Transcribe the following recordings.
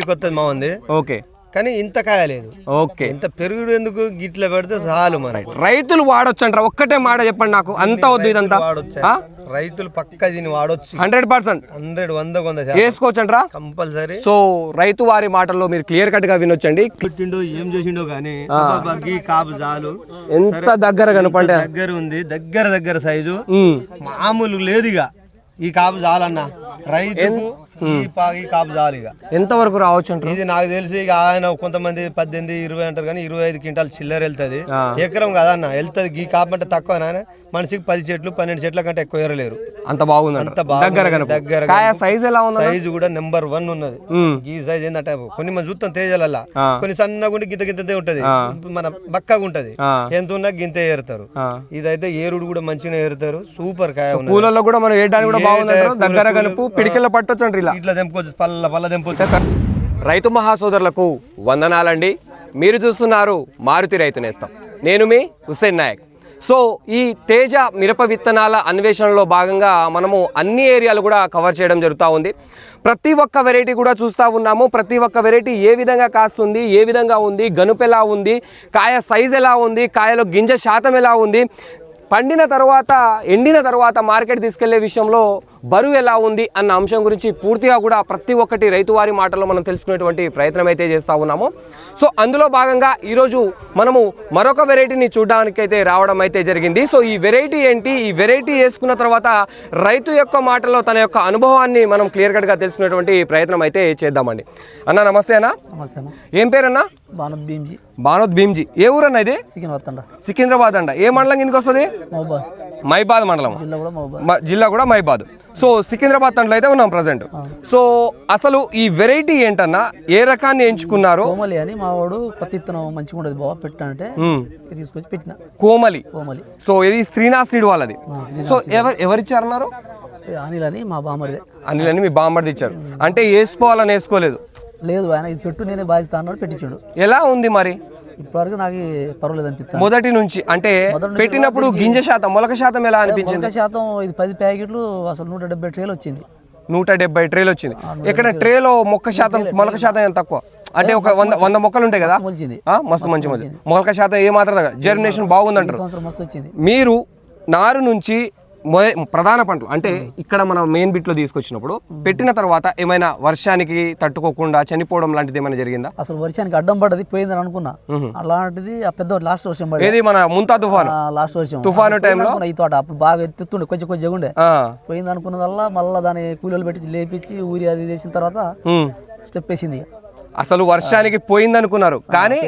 కొత్తది మా ఉంది. ఓకే, కానీ ఇంత కాయలేదు. ఓకే, ఇంత పెరుగుడు ఎందుకు గిట్ల పెడితే చాలు. మన రైతులు వాడొచ్చు అంటారా? ఒక్కటే మాట చెప్పండి నాకు. అంతా వద్దు ఇదంతా రైతులు పక్క దీన్ని వాడొచ్చు. 100% 100 వేసుకోవచ్చు అంటారా? కంపల్సరీ. సో రైతు వారి మాటల్లో మీరు క్లియర్ కట్ గా వినొచ్చండి. పెట్టిండో ఏం చేసిండో గానీ కాపు చాలు. ఎంత దగ్గర కనపడే దగ్గర ఉంది, దగ్గర సైజు మామూలు లేదు. ఇక ఈ కాపు చాలన్న రైతుకు, ఈ కాపు చాలు. ఇక ఎంత వరకు రావచ్చు అంటారు? ఇది నాకు తెలిసి ఇక ఆయన కొంతమంది 18, 20 అంటారు కానీ 25 క్వింటాల్ చిల్లర వెళ్తుంది. ఎకరం కదన్న వెళ్తుంది. ఈ కాపు అంటే తక్కువ నాయన, మనిషికి 10 చెట్లు 12 చెట్ల కంటే ఎక్కువ ఎరలేరు. అంత బాగుంది. అంత దగ్గర సైజ్ ఎలా ఉంది? సైజు కూడా నెంబర్ 1 ఉన్నది. ఈ సైజ్ ఏంటంటే కొన్ని మనం చూస్తాం తేజాలల్లా, కొన్ని సన్నగా ఉండి గింతే ఉంటది, మన బక్కగా ఉంటది. ఎంత ఉన్నా గింతే ఏరుతారు. ఇదైతే ఏరుడు కూడా మంచిగా ఏరుతారు. సూపర్ కాయ. పూలలో కూడా మనం ఏడడానికి కూడా బాగుంది. దగ్గర కనుపు పిడికిల్లో పట్టొచ్చు అంటారు. ఇట్లా తెంపుకోవచ్చు, పల్ల తెంపుకోవచ్చు. రైతు మహాసోదరులకు వందనాలండి. మీరు చూస్తున్నారు మారుతి రైతు నేస్తం. నేను మీ హుస్సేన్ నాయక్. సో ఈ తేజ మిరప విత్తనాల అన్వేషణలో భాగంగా మనము అన్ని ఏరియాలు కూడా కవర్ చేయడం జరుగుతూ ఉంది. ప్రతి ఒక్క వెరైటీ కూడా చూస్తూ ఉన్నాము. ప్రతి ఒక్క వెరైటీ ఏ విధంగా కాస్తుంది, ఏ విధంగా ఉంది, గనుపు ఎలా ఉంది, కాయ సైజ్ ఎలా ఉంది, కాయలో గింజ శాతం ఎలా ఉంది, పండిన తర్వాత ఎండిన తర్వాత మార్కెట్ తీసుకెళ్లే విషయంలో బరువు ఎలా ఉంది అన్న అంశం గురించి పూర్తిగా కూడా ప్రతి ఒక్కటి రైతువారి మాటల్లో మనం తెలుసుకునేటువంటి ప్రయత్నం అయితే చేస్తూ ఉన్నాము. సో అందులో భాగంగా ఈరోజు మనము మరొక వెరైటీని చూడడానికైతే రావడం అయితే జరిగింది. సో ఈ వెరైటీ ఏంటి, ఈ వెరైటీ వేసుకున్న తర్వాత రైతు యొక్క మాటల్లో తన యొక్క అనుభవాన్ని మనం క్లియర్ కట్గా తెలుసుకునేటువంటి ప్రయత్నం అయితే చేద్దామండి. అన్న నమస్తే అన్న. నమస్తే అన్న. ఏం పేరన్నా? బానోద్ భీమ్జీ. ఏ ఊరన్నా ఇది? సికింద్రాబాద్ అండ. ఏ మండలం కిందకి వస్తుంది? మైబాద్ మండలం, జిల్లా కూడా మైబాద్. సో సికింద్రాబాద్ తండ్రిలో అయితే ఉన్నాం ప్రజెంట్. సో అసలు ఈ వెరైటీ ఏంటన్నా, ఏ రకాన్ని ఎంచుకున్నారు? కోమలి అని మా వాడు కొత్త ఇత్తనం మంచిగా ఉండదు బాబా పెట్టంటే తీసుకొచ్చి పెట్టిన. కోమలి. సో ఇది శ్రీనాథ్ సీడ్ వాళ్ళది. సో ఎవరిచ్చారన్నారు? అనిల్ అని మా బామ్మరిదే. అనిల్ అని మీ బామ్మరిది ఇచ్చారు. అంటే వేసుకోవాలని వేసుకోలేదు? లేదు, ఆయన ఇది పెట్టు నేనే బాధ్యత అన్నాడు, పెట్టించాడు. ఎలా ఉంది మరి? ఇప్పటివరకు నాకు పర్వాలేదు అనిపిస్తుంది. మొదటి నుంచి అంటే పెట్టినప్పుడు గింజ శాతం, మొలక శాతం ఎలా అనిపించింది? మొలక శాతం ఇది 10 ప్యాకెట్లు అసలు 170 ట్రేలు వచ్చింది. 170 ట్రేలు వచ్చింది. ఇక్కడ ట్రేలో మొక్క శాతం, మొలక శాతం ఎంత తక్కువ అంటే ఒక 100 మొక్కలు ఉంటాయి కదా, మస్తు మంచి మొలక శాతం ఏ మాత్రం జర్మినేషన్ బాగుందంటారు. మస్తు వచ్చింది. మీరు నారు నుంచి ప్రధాన పంటలు అంటే ఇక్కడ మనం మెయిన్ బిట్ లో తీసుకొచ్చినప్పుడు పెట్టిన తర్వాత ఏమైనా వర్షానికి తట్టుకోకుండా చనిపోవడం లాంటిది ఏమైనా జరిగిందా? అసలు వర్షానికి అడ్డం పడ్డది, పోయిందని అనుకున్నా. అలాంటిది ఆ పెద్ద లాస్ట్ వర్షం పడింది. ఏది మన ముంతా తుఫాను, లాస్ట్ వర్షం తుఫాను టైంలో ఈ తోట అప్పుడు బాగా ఎత్తుండే, కొంచెం ఉండే పోయింది అనుకున్నదల్లా మళ్ళీ దాని కూలీలు పెట్టి లేపించి ఊరి అది చేసిన తర్వాత స్టెప్ వేసింది. అసలు వర్షానికి పోయింది అనుకున్నారు కానీ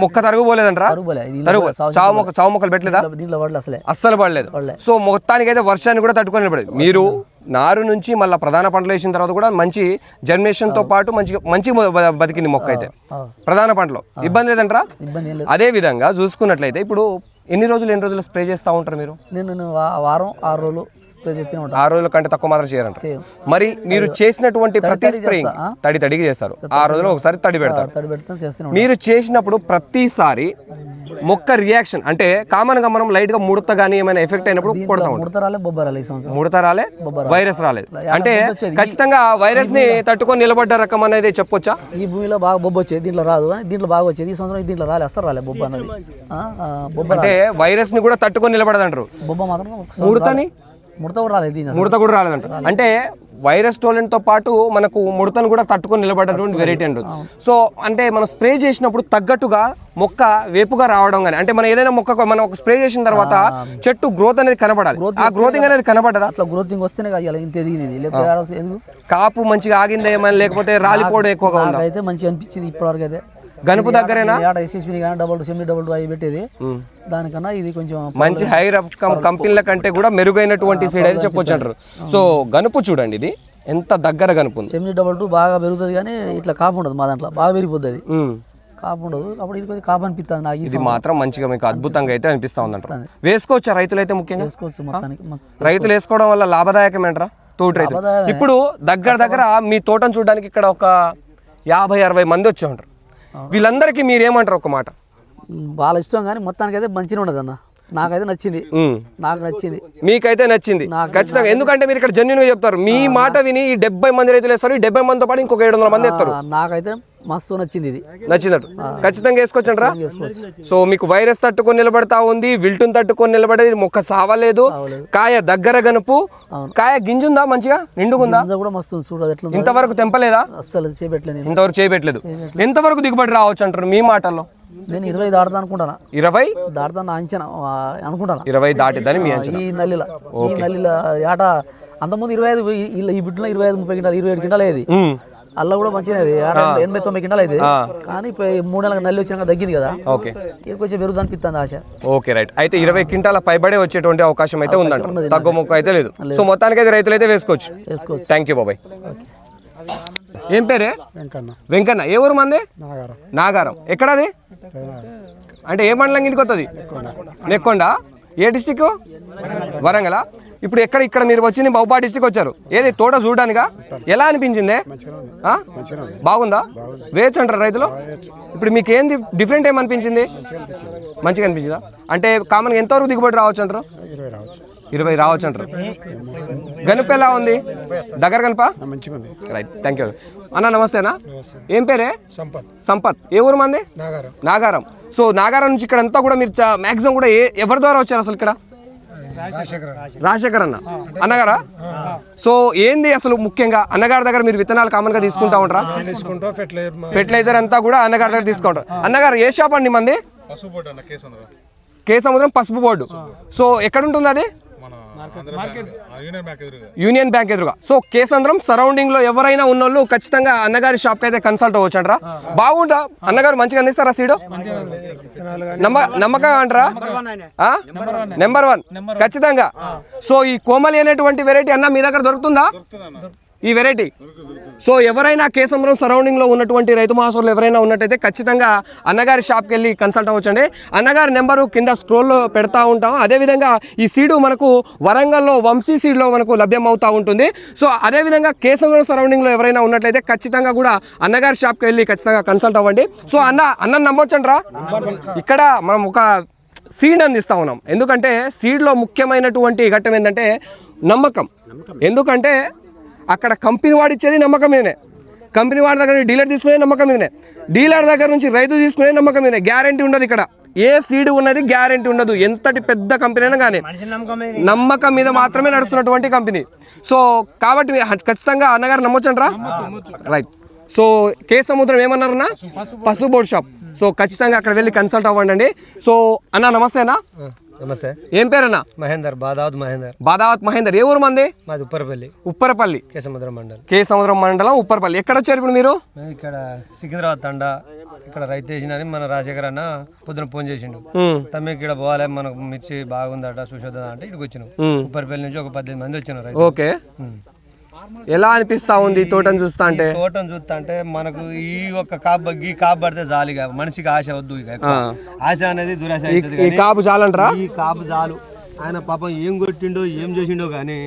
మొక్క తరుగుపోలేదంటారా? చావు మొక్కలు పెట్టలేదా? అస్సలు పడలేదు. సో మొత్తానికి అయితే వర్షాన్ని కూడా తట్టుకొని పడేది. మీరు నారు నుంచి మళ్ళీ ప్రధాన పంటలు వేసిన తర్వాత కూడా మంచి జర్మినేషన్ తో పాటు మంచి బతికింది మొక్క అయితే. ప్రధాన పంటలో ఇబ్బంది లేదంటారా? అదే విధంగా చూసుకున్నట్లయితే ఇప్పుడు ఎన్ని రోజులు స్ప్రే చేస్తూ ఉంటారు మీరు? నేను వారం 6 రోజులు స్ప్రే చేస్తూనే ఉంటాను. 6 రోజుల కంటే తక్కువ మాత్రం చేయరంట. మరి మీరు చేసినటువంటి ప్రతి స్ప్రేయింగ్ తడిగా చేస్తారు. 6 రోజులు ఒకసారి తడి పెడతారు. మీరు చేసినప్పుడు ప్రతిసారి మొక్క రియాక్షన్ అంటే కామన్ గా మనం లైట్ గా ముడత గానీ ఏమైనా ఎఫెక్ట్ అయినప్పుడు కొడతాం. ముడత రాలే, వైరస్ రాలేదు. అంటే ఖచ్చితంగా వైరస్ ని తట్టుకొని నిలబడ్డ రకం అనేది చెప్పొచ్చా? ఈ భూమిలో బాగా బొబ్బ వచ్చేది, దీంట్లో రాదు. దీంట్లో బాగా వచ్చేది. ఈ సంవత్సరం దీంట్లో రాలే, అస్సలు రాలే బొబ్బ అనేది. అంటే వైరస్ ని కూడా తట్టుకొని నిలబడదంటారు. బొబ్బ మాత్రం ముడత కూడా రాలేదంట. అంటే వైరస్ టోలెంట్ తో పాటు మనకు ముడతను కూడా తట్టుకొని నిలబడేటువంటి వెరైటీ ఉంటుంది. సో అంటే మనం స్ప్రే చేసినప్పుడు తగ్గట్టుగా మొక్క వేపుగా రావడం కానీ అంటే మనం ఏదైనా మొక్క మనం ఒక స్ప్రే చేసిన తర్వాత చెట్టు గ్రోత్ అనేది కనబడాలి. ఆ గ్రోతింగ్ అనేది కనబడదా? అట్లా గ్రోతింగ్ వస్తేనే కాపు మంచిగా ఆగిందే ఏమైనా లేకపోతే రాలిపోవడం ఎక్కువగా ఉంది. అయితే మంచిగా అనిపించింది ఇప్పటివరకు. అయితే గనుపు దగ్గరేనా? ఎస్ఎస్పీ కానీ డబుల్ అవి పెట్టేది దానికన్నా ఇది కొంచెం మంచి హై రకం కంపెనీల కంటే కూడా మెరుగైనటువంటి సీడ్ అయితే చెప్పొచ్చు అంటారు. సో గనుపు చూడండి, ఇది ఎంత దగ్గర గనుపు ఉంది. 72 బాగా పెరుగుతుంది కానీ ఇట్లా కాపు ఉండదు. మా దాంట్లో బాగా పెరిగిపోతుంది, కాపు ఉండదు. అప్పుడు ఇది కొద్దిగా కాపు అనిపిస్తుంది నాకు. ఇది మాత్రం మంచిగా మీకు అద్భుతంగా అయితే అనిపిస్తా ఉందంట. వేసుకోవచ్చా రైతులు అయితే? ముఖ్యంగా వేసుకోవచ్చు. మొత్తానికి రైతులు వేసుకోవడం వల్ల లాభదాయకమేంటారా? తోటి రైతు ఇప్పుడు దగ్గర మీ తోటను చూడడానికి ఇక్కడ ఒక 50-60 మంది వచ్చి ఉంటారు. వీళ్ళందరికీ మీరేమంటారు? ఒక మాట. వాళ్ళ ఇష్టం కానీ మొత్తానికి అయితే మంచిగా ఉండదు అన్న. నాకైతే నచ్చింది, నాకు నచ్చింది. మీకైతే నచ్చింది ఖచ్చితంగా, ఎందుకంటే మీరు ఇక్కడ జెన్యున్ గా చెప్తారు. మీ మాట విని ఈ 70 మంది రైతులు వేస్తారు, ఈ 70 మందితో పాటు ఇంకొక 700 మంది వేస్తారు. నాకైతే మస్తు నచ్చింది, ఇది నచ్చినట్టు ఖచ్చితంగా వేసుకోవచ్చంటారా? సో మీకు వైరస్ తట్టుకొని నిలబడతా ఉంది, విల్టుని తట్టుకొని నిలబడేది, మొక్క సావలేదు, కాయ దగ్గర గనుపు, కాయ గింజుందా మంచిగా నిండుగుందా? కూడా మస్తు చూడదు, ఎట్లా ఇంతవరకు తెంపలేదా? అస్సలు చేపెట్టలేదు, ఇంతవరకు చేయబెట్టలేదు. ఎంతవరకు దిగుబడి రావచ్చు అంటారు మీ మాటల్లో? నేను 20 దాటుతా అనుకుంటాను. 20 దాటుతా అంచనా అనుకుంటాను. 20 దాటిద్దని మీ అంచనా? ఈ నల్లిల ఏట అంతకుముందు 25, ఈ బిడ్డలో 25-30 క్వింటాలు, 27 క్వింటాలు అయ్యేది. అల్ల కూడా మంచిగా 89 క్వింటాలు అయింది. కానీ 3 నెలలకు నల్లి వచ్చినాక తగ్గింది కదా, ఓకే, కొంచెం పెరుగుదు అనిపిస్తుంది ఆశ. Okay right. అయితే 20 క్వింటాల పైబడే వచ్చేటువంటి అవకాశం అయితే ఉందంట, తగ్గు ముక్క అయితే లేదు. సో మొత్తానికి అయితే రైతులు అయితే వేసుకోవచ్చు. థ్యాంక్ యూ బాబాయ్. ఏం పేరే? వెంకన్న. ఏ ఊరు మంది? నాగారం. ఎక్కడది అంటే ఏ మండలం కిందకి వస్తుంది? నెక్కొండ. ఏ డిస్టిక్? వరంగల్. ఇప్పుడు ఇక్కడ మీరు వచ్చి బహుపా డిస్టిక్ వచ్చారు, ఏది తోట చూడడానికా? ఎలా అనిపించింది? బాగుందా? వేయచ్చు అంటారు రైతులు? ఇప్పుడు మీకు ఏంది డిఫరెంట్ ఏమనిపించింది? మంచిగా అనిపించిందా? అంటే కామన్గా ఎంతవరకు దిగుబడి రావచ్చు అంటారు? 20 రావచ్చు అంటారు. గనుపు ఎలా ఉంది? దగ్గర గనుప? రైట్, థ్యాంక్ యూ అన్న. నమస్తేనా? ఏం పేరే? సంపత్. ఏ ఊరు మంది? నాగారం. సో నాగారం నుంచి ఇక్కడ అంతా కూడా మీరు మ్యాక్సిమం కూడా ఎవరి ద్వారా వచ్చారు అసలు ఇక్కడ? రాజశేఖర్ అన్నగారా? సో ఏంది అసలు ముఖ్యంగా అన్నగారి దగ్గర మీరు విత్తనాలు కామన్ గా తీసుకుంటా ఉంటారా? ఫెర్టిలైజర్ అంతా కూడా అన్నగారి దగ్గర తీసుకుంటారు. అన్నగారు ఏ షాప్ అండి మంది? కే సముద్రం పసుపు బోర్డు. సో ఎక్కడ ఉంటుంది అది? యూనియన్ బ్యాంక్ ఎదురుగా. సో కేసంద్రం సరౌండింగ్ లో ఎవరైనా ఉన్నోళ్ళు ఖచ్చితంగా అన్నగారి షాప్ కి అయితే కన్సల్ట్ అవ్వచ్చు అంటారా? బాగుంటా? అన్నగారు మంచిగా అందిస్తారా సీడు? నమ్మకం అంటారా? నెంబర్ 1 ఖచ్చితంగా. సో ఈ కోమలి అనేటువంటి వెరైటీ అన్న మీ దగ్గర దొరుకుతుందా ఈ వెరైటీ? సో ఎవరైనా కేసంద్రం సరౌండింగ్ లో ఉన్నటువంటి రైతు మహాసోర్లు ఎవరైనా ఉన్నట్టయితే ఖచ్చితంగా అన్నగారి షాప్కి వెళ్ళి కన్సల్ట్ అవ్వచ్చండి. అన్నగారి నెంబరు కింద స్క్రోల్లో పెడతా ఉంటాం. అదేవిధంగా ఈ సీడు మనకు వరంగల్లో వంశీ సీడ్లో మనకు లభ్యం అవుతూ ఉంటుంది. సో అదేవిధంగా కేసంద్రం సరౌండింగ్లో ఎవరైనా ఉన్నట్లయితే ఖచ్చితంగా కూడా అన్నగారి షాప్కి వెళ్ళి ఖచ్చితంగా కన్సల్ట్ అవ్వండి. సో అన్న నమ్మొచ్చండ్రా? ఇక్కడ మనం ఒక సీడ్ అందిస్తూ ఉన్నాం. ఎందుకంటే సీడ్లో ముఖ్యమైనటువంటి ఘట్టం ఏంటంటే నమ్మకం. ఎందుకంటే అక్కడ కంపెనీ వాడు ఇచ్చేది నమ్మకం మీదనే, కంపెనీ వాడి దగ్గర డీలర్ తీసుకునే నమ్మకం మీదనే, డీలర్ దగ్గర నుంచి రైతు తీసుకునే నమ్మకం మీదనే. గ్యారంటీ ఉండదు ఇక్కడ, ఏ సీడ్ ఉన్నది గ్యారంటీ ఉండదు. ఎంతటి పెద్ద కంపెనీ అయినా కానీ నమ్మకం మీద మాత్రమే నడుస్తున్నటువంటి కంపెనీ. సో కాబట్టి ఖచ్చితంగా అన్నగారు నమ్మొచ్చంటారా? రైట్. సో కే సముద్రం ఏమన్నారన్నా? పసుపు బోర్డ్ షాప్. సో ఖచ్చితంగా అక్కడ వెళ్ళి కన్సల్ట్ అవ్వండి. సో అన్న నమస్తే అన్న. నమస్తే. ఏం పేరన్నా? మహేందర్. బాదావత్ మహేందర్. ఏ ఊరు మంది? మాది ఉప్పరపల్లి. కే సముద్రం మండలం ఉప్పరపల్లి. ఎక్కడ వచ్చారు ఇప్పుడు మీరు? ఇక్కడ సికింద్రాబాద్ తండా. ఇక్కడ రైతు వేసిన మన రాజశేఖర్ అన్న పొద్దున ఫోన్ చేసిండు, తమ్మి ఇక్కడ పోవాలి మనకు మిర్చి బాగుందట చూసొద్దా అంటే ఇక్కడికి వచ్చినాం. ఉప్పరపల్లి నుంచి ఒక 18 మంది వచ్చినారు. ఓకే, ఎలా అనిపిస్తా ఉంది తోటను చూస్తా అంటే? తోటను చూస్తా అంటే మనకు ఈ ఒక్క కాపు పడితే జాలిగా, మనిషికి ఆశ వద్దు. ఇక ఆశ అనేది దురాశ. ఈ కాపు చాలంటారా? ఈ కాపు చాలు. ఆయన పాపం ఏం కొట్టిండో ఏం చేసిండో గానీ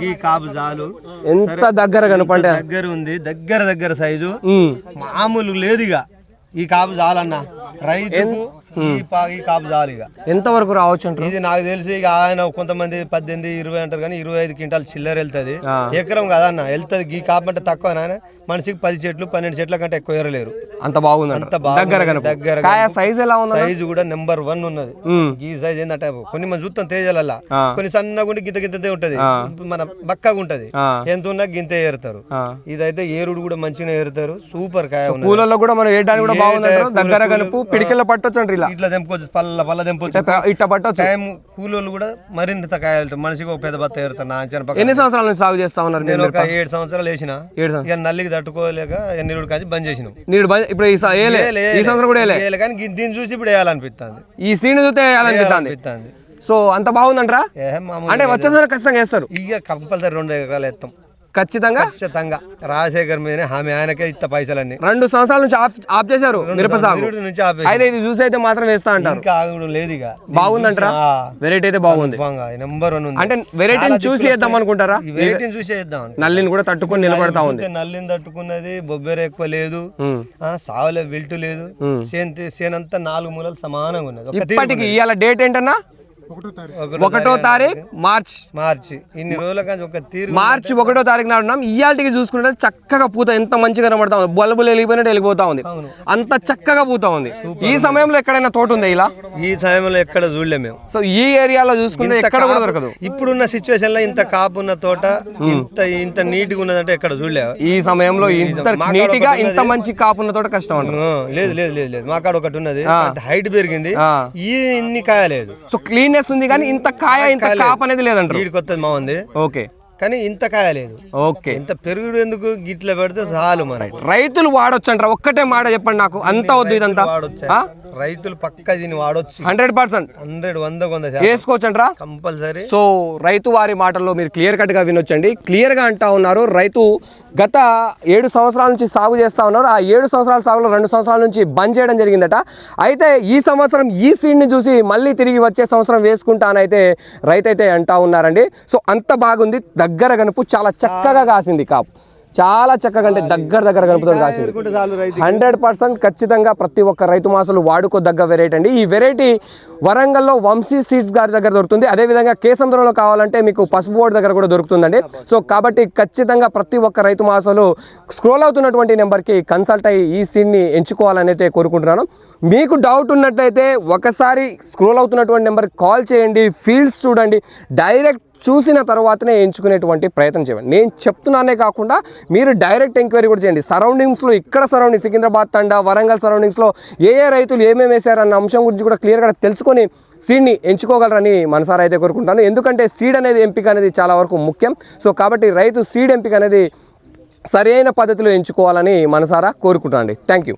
ఈ కాపు చాలు. ఎంత దగ్గర కనపంటే దగ్గర ఉంది, దగ్గర సైజు మామూలు లేదు. ఇక ఈ కాపు చాలన్న రైతుకు, ఈ కాపు చాలు. ఇక ఎంత వరకు రావచ్చు అంటారు? ఇది నాకు తెలిసి ఇక ఆయన కొంతమంది 18, 20 అంటారు కానీ 25 క్వింటాల్ చిల్లర వెళ్తుంది. ఎకరం కదన్న వెళ్తుంది. ఈ కాపు అంటే తక్కువ నాయన, మనిషికి 10 చెట్లు 12 చెట్ల కంటే ఎక్కువ ఎరలేరు. అంత బాగుంది. అంత దగ్గర సైజ్ ఎలా ఉంది? సైజు కూడా నెంబర్ 1 ఉన్నది. ఈ సైజ్ ఏంటంటే కొన్ని మనం చూస్తాం తేజాలల్లా, కొన్ని సన్నగా ఉండి గింతే ఉంటది, మన బక్కగా ఉంటది. ఎంత ఉన్నా గింతే ఏరుతారు. ఇదైతే ఏరుడు కూడా మంచిగా ఏరుతారు. సూపర్ కాయ. పూలలో కూడా మనం ఏయడానికి కూడా బాగుంది. దగ్గర కలుపు పిడికిలో పట్టొచ్చు అంటారు. ఇట్లా తెంపుకోవచ్చు, పల్ల తెంపొచ్చు, ఇట్లా పట్టొచ్చు. కూలోళ్ళు కూడా మరింత కాయలు మనిషికి ఒక పెద్ద బత్త ఏరుతారు. నా అంచనా. ఎన్ని సంవత్సరాల నుంచి సాగు చేస్తా ఉన్నారు? నేను ఒక 7 సంవత్సరాలు వేసిన. ఇక నల్లికి తట్టుకోలేక నీరుడు కాచి బంద్ చేసిన. ఇప్పుడు ఈ సంవత్సరం కూడా కానీ దీన్ని చూసి ఇప్పుడు వేయాలనిపిస్తుంది. ఈ సీన్ చూస్తే వేయాలనిపిస్తుంది. సో అంత బాగుందంటారా? అంటే వచ్చేసరికి ఖచ్చితంగా వేస్తారు. ఇక కంపల్సరీ 2 ఎకరాలు వేస్తాం ఖచ్చితంగా. రాజశేఖర్ మీదనే హామీ, ఆయనకే ఇత్త పైసలన్నీ. 2 సంవత్సరాల నుంచి ఆఫ్ చేశారు మిరప సాగు. అయితే ఇది చూసి అయితే మాత్రం వేస్తా అంటారు. ఇంకా ఆగడం లేదు. ఇక బాగుందంటారా? వెరైటీ అయితే బాగుంది, నెంబర్ 1 ఉంది. అంటే వెరైటీని చూసి వేద్దాం అనుకుంటారా? వెరైటీని చూసి వేద్దాం. నల్లిని కూడా తట్టుకొని నిలబడతా ఉంది. నల్లిని తట్టుకున్నది, బొబ్బెర ఎక్కువ లేదు, సావలే విల్టు లేదు. సేనంతా 4 మూలలు సమానంగా ఉన్నది. ఇప్పటికి ఇవాళ డేట్ ఏంటన్నా? 1వ తారీఖు మార్చి ఇన్ని రోజుల కానీ ఒక తీరు మార్చి 1వ తారీఖు నాడు ఉన్నాం. ఇయాల్టికి చూసుకుంటే చక్కగా పూత ఎంత మంచిగా కనబడతా ఉంది, బల్బులు వెలిగిపోయినట్టు వెళ్ళిపోతా ఉంది, అంత చక్కగా పూత ఉంది. ఈ సమయంలో ఎక్కడైనా తోట ఉందా ఇలా? ఈ సమయంలో ఎక్కడ చూడలే మేము. సో ఈ ఏరియాలో చూసుకుంటే ఎక్కడ కూడా దొరకదు. ఇప్పుడున్న సిచ్యువేషన్ లో ఇంత కాపు ఉన్న తోట ఇంత నీట్ గా ఉన్నదంటే ఎక్కడ చూడలే. ఈ సమయంలో ఇంత నీట్ గా ఇంత మంచి కాపు ఉన్న తోట కష్టం అంటారు. లేదు లేదు లేదు లేదు, మా కాడ ఒకటి ఉన్నది, హైట్ పెరిగింది, ఇన్ని కాయలేదు. సో క్లీన్నెస్ ఉంది కానీ ఇంత కాయ ఇంత కాపు అనేది లేదంటారు. వీడికి వస్తుంది మా ఉంది, ఓకే, కానీ ఇంత కాయలేదు. ఓకే, ఇంత పెరుగుడు ఎందుకు, గిట్ల పెడితే చాలు. మన రైతులు వాడొచ్చు అంటారా? ఒక్కటే మాట చెప్పండి నాకు, అంత వద్దు ఇదంతా. రైతులు పక్క దీన్ని వాడొచ్చు, 100%, 100 వేసుకోవచ్చు అంటారా కంపల్సరీ. సో రైతు వారి మాటల్లో మీరు క్లియర్ కట్ గా వినొచ్చండి. క్లియర్ గా అంటా ఉన్నారు, రైతు గత 7 సంవత్సరాల నుంచి సాగు చేస్తా ఉన్నారు. ఆ 7 సంవత్సరాల సాగులో 2 సంవత్సరాల నుంచి బంద్ చేయడం జరిగిందట. అయితే ఈ సంవత్సరం ఈ సీడ్ని చూసి మళ్ళీ తిరిగి వచ్చే సంవత్సరం వేసుకుంటానైతే రైతు అయితే అంటా ఉన్నారండి. సో అంత బాగుంది, దగ్గర కనుపు చాలా చక్కగా కాసింది కాపు, చాలా చక్కగా, అంటే దగ్గర కనుపుతో కాసింది. 100% ఖచ్చితంగా ప్రతి ఒక్క రైతు మాసలు వాడుకోదగ్గ వెరైటీ అండి. ఈ వెరైటీ వరంగల్లో వంశీ సీడ్స్ గారి దగ్గర దొరుకుతుంది. అదేవిధంగా కేసంద్రంలో కావాలంటే మీకు పసుపు బోర్డు దగ్గర కూడా దొరుకుతుందండి. సో కాబట్టి ఖచ్చితంగా ప్రతి ఒక్క రైతు మాసలు స్క్రోల్ అవుతున్నటువంటి నెంబర్కి కన్సల్ట్ అయ్యి ఈ సీడ్ని ఎంచుకోవాలని అయితే కోరుకుంటున్నాను. మీకు డౌట్ ఉన్నట్టయితే ఒకసారి స్క్రోల్ అవుతున్నటువంటి నెంబర్కి కాల్ చేయండి, ఫీల్డ్స్ చూడండి, డైరెక్ట్ చూసిన తర్వాతనే ఎంచుకునేటువంటి ప్రయత్నం చేయండి. నేను చెప్తున్నానే కాకుండా మీరు డైరెక్ట్ ఎంక్వైరీ కూడా చేయండి. సరౌండింగ్స్లో ఇక్కడ సరౌండింగ్స్ సికింద్రాబాద్ తండా, వరంగల్ సరౌండింగ్స్లో ఏ రైతులు ఏమేమి వేశారన్న అంశం గురించి కూడా క్లియర్గా తెలుసుకొని సీడ్ని ఎంచుకోగలరని మనసారా అయితే కోరుకుంటాను. ఎందుకంటే సీడ్ అనేది ఎంపిక అనేది చాలా వరకు ముఖ్యం. సో కాబట్టి రైతు సీడ్ ఎంపిక అనేది సరైన పద్ధతిలో ఎంచుకోవాలని మనసారా కోరుకుంటానండి. Thank you.